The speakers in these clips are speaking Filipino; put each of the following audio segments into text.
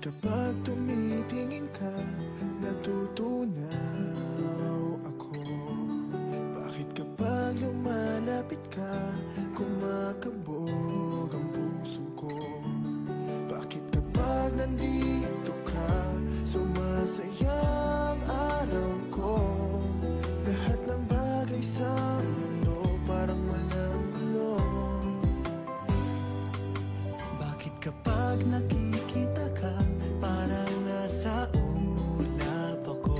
kapag tumitingin ka, natutunaw ako? Bakit kapag lumalapit ka, kumakabog ang puso ko? Bakit kapag nandito ka, sumasaya ang araw ko? Lahat ng bagay sa mundo parang walang gulo. Bakit kapag nakikita ka, parang nasa ulap ako?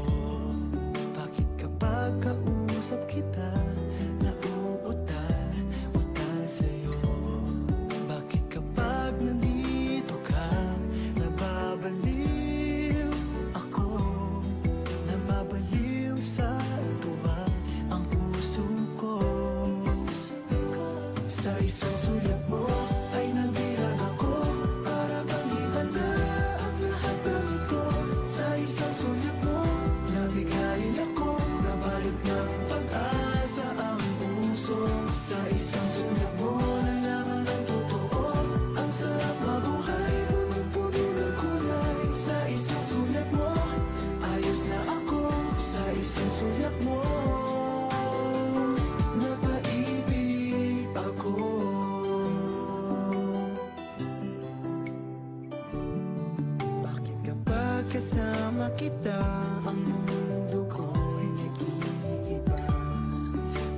Bakit kapag kausap kita, nauutal-utal sa'yo? Bakit kapag nandito ka, nababaliw ako? Nababaliw sa tuwa ang puso ko. Sa isang sulat mo ay nabirag ako, para bang himala ang lahat ng ito. Sa isang sulat mo, nabigayin ako, nabalot ng pag-asa ang puso. Sa isang sulat mo, nalaman ng totoo, ang sarap mabuhay, punong-puno ng kulay. Sa isang sulat mo, ayos na ako. Sa isang sulat mo, napaibig ako. Bakit kapag kasama kita, ang mundo ko'y nag-iiba?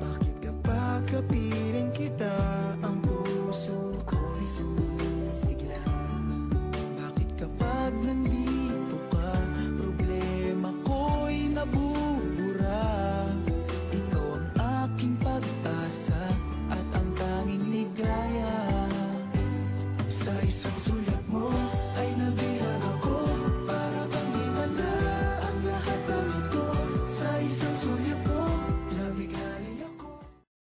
Bakit kapag kapiling kita, ang puso ko'y sumisigla? Bakit kapag nandito ka, problema ko'y nabubura? Ikaw ang aking pag-asa at ang tanging ligaya. Sa isang sulat